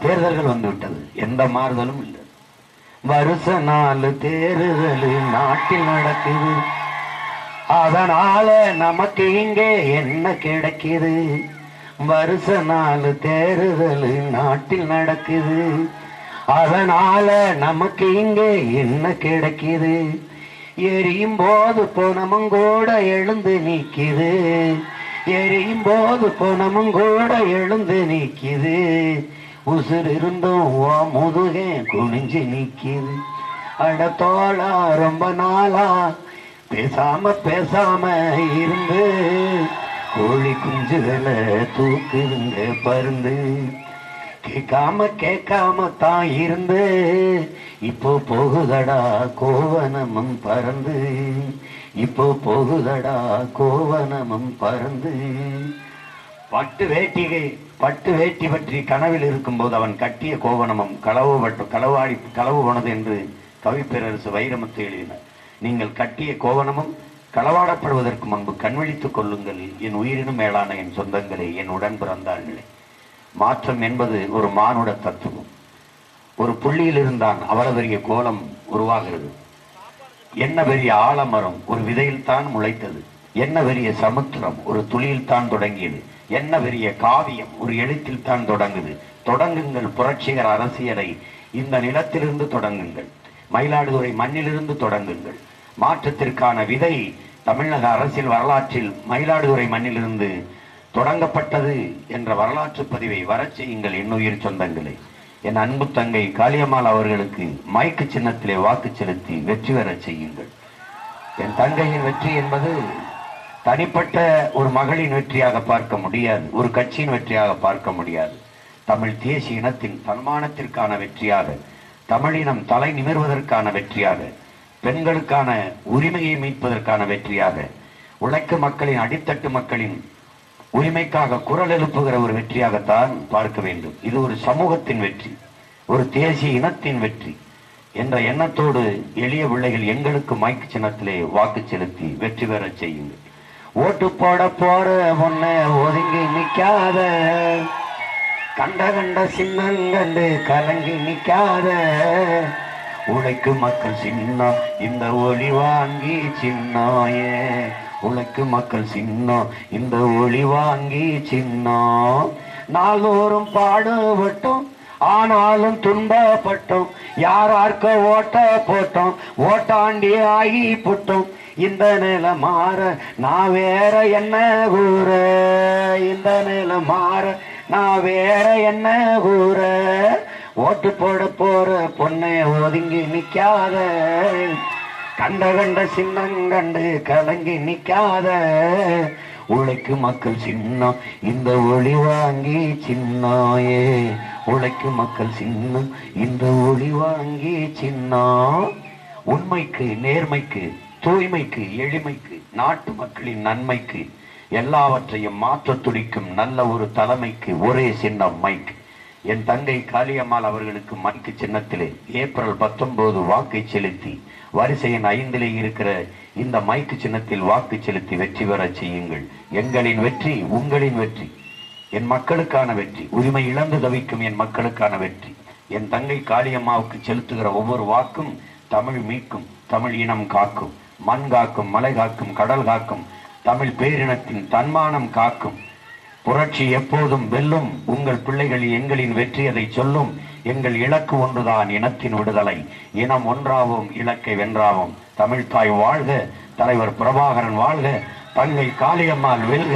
தேர்தல்கள் வந்துவிட்டது, எந்த மாறுதலும் இல்லை. வருஷ 4 தேர்தல் நாட்டில் நடக்குது, அதனால நமக்கு இங்கே என்ன கிடைக்குது? வருஷ 4 தேர்தல் நாட்டில் நடக்குது, அதனால நமக்கு இங்கே என்ன கிடைக்குது? எரியும் போது பொணமும் கூட எழுந்து நிக்குது, எரியும் போது பொணமும் கூட எழுந்து நிக்குது. உசுர் இருந்தும் ஓ முதுகே குனிஞ்சு நிக்குது. அட தோளா ரொம்ப நாளா பேசாம பேசாம இருந்து கோழி குஞ்சுகளை தூக்குதுங்க பருந்து. கேட்காம தான் இருந்து இப்போ போகுதடா கோவனமும் பறந்து, இப்போ போகுதடா கோவனமும் பறந்து. பட்டு வேட்டி பற்றி கனவில் இருக்கும்போது அவன் கட்டிய கோவனமும் களவு போனது என்று கவிப்பேரரசு வைரமுத்து எழுதினார். நீங்கள் கட்டிய கோவனமும் களவாடப்படுவதற்கு முன்பு கண்விழித்துக் கொள்ளுங்கள் என் உயிரினும் மேலான என் சொந்தங்களே, என் உடன் பிறந்தார்களே. மாற்றம் என்பது ஒரு மானுட தத்துவம். ஒரு புள்ளியில் இருந்தான் அவ்வளவு பெரிய கோலம் உருவாகிறது. என்ன பெரிய ஆலமரம் ஒரு விதையில் தான் முளைத்தது, என்ன பெரிய சமுத்திரம் ஒரு துளியில் தான் தொடங்கியது, என்ன பெரிய காவியம் ஒரு எழுத்தில் தான் தொடங்குது. தொடங்குங்கள் புரட்சிகர அரசியலை இந்த நிலத்திலிருந்து தொடங்குங்கள், மயிலாடுதுறை மண்ணிலிருந்து தொடங்குங்கள். மாற்றத்திற்கான விதை தமிழக அரசியல் வரலாற்றில் மயிலாடுதுறை மண்ணிலிருந்து தொடங்கப்பட்டது என்ற வரலாற்று பதிவை வரச் செய்யுங்கள். என்னுயிர் சொந்தங்களே, என் அன்பு தங்கை காளியம்மாள் அவர்களுக்கு மைக்கு சின்னத்திலே வாக்கு செலுத்தி வெற்றி பெறச் செய்யுங்கள். என் தங்கையின் வெற்றி என்பது தனிப்பட்ட ஒரு மகளின் வெற்றியாக பார்க்க முடியாது, ஒரு கட்சியின் வெற்றியாக பார்க்க முடியாது. தமிழ் தேசிய இனத்தின் தன்மானத்திற்கான வெற்றியாக, தமிழினம் தலை நிமிர்வதற்கான வெற்றியாக, பெண்களுக்கான உரிமையை மீட்பதற்கான வெற்றியாக, உழைக்கும் மக்களின் அடித்தட்டு மக்களின் உரிமைக்காக குரல் எழுப்புகிற ஒரு வெற்றியாகத்தான் பார்க்க வேண்டும். இது ஒரு சமூகத்தின் வெற்றி, ஒரு தேசிய இனத்தின் வெற்றி என்ற எண்ணத்தோடு எளிய பிள்ளைகள் எங்களுக்கு மைக்கு சின்னத்திலே வாக்கு செலுத்தி வெற்றி பெற செய்யுங்கள். ஓட்டு போட பொண்ண ஒதுங்கி நிக்காத, கண்ட சின்னங்கண்டு கலங்கி நிக்காத. உழைக்கும் மக்கள் சின்னம் இந்த ஒளி வாங்கி சின்னாயே, உழைக்கும் மக்கள் சின்னம் இந்த ஒளி வாங்கி சின்னம். நாள்தோறும் பாடுபட்டோம் ஆனாலும் துன்பப்பட்டோம், யாரார்க்க ஓட்ட போட்டோம் ஓட்டாண்டி ஆகி போட்டோம். இந்த நில மாற நான் வேற என்ன கூற, இந்த நில மாற நான் வேற என்ன கூற. ஓட்டு போற பொண்ணை ஒதுங்கி நிக்காத, கண்ட சின்னங்கண்டு கலங்கி நிக்காத. உழைக்கும் மக்கள் சின்னம் இந்த ஒளி வாங்கி சின்னாயே, உழைக்கும் மக்கள் சின்னம் இந்த ஒளி வாங்கி சின்னா. உண்மைக்கு, நேர்மைக்கு, தூய்மைக்கு, எளிமைக்கு, நாட்டு மக்களின் நன்மைக்கு, எல்லாவற்றையும் மாற்ற துடிக்கும் நல்ல ஒரு தலைமைக்கு ஒரே சின்னம் மைக். என் தங்கை காளியம்மாள் அவர்களுக்கு மைக்கு சின்னத்திலே ஏப்ரல் 19 வாக்கை செலுத்தி வரிசையின் 5 இருக்கிற இந்த மைக்கு சின்னத்தில் வாக்கு செலுத்தி வெற்றி பெற செய்யுங்கள். எங்களின் வெற்றி உங்களின் வெற்றி, என் மக்களுக்கான வெற்றி, உரிமை இழந்து தவிக்கும் என் மக்களுக்கான வெற்றி. என் தங்கை காளியம்மாவுக்கு செலுத்துகிற ஒவ்வொரு வாக்கும் தமிழ் மீட்கும், தமிழ் இனம் காக்கும், மண் காக்கும், மலை காக்கும், கடல் காக்கும், தமிழ் பேரினத்தின் தன்மானம் காக்கும். புரட்சி எப்போதும் வெல்லும். உங்கள் பிள்ளைகள் எங்களின் வெற்றி அதை சொல்லும். எங்கள் இலக்கு ஒன்றுதான், இனத்தின் விடுதலை. இனம் ஒன்றாவோம், இலக்கை வென்றாவோம். தமிழ் தாய் வாழ்க, தலைவர் பிரபாகரன் வாழ்க, தங்கை காளியம்மாள் வெல்க.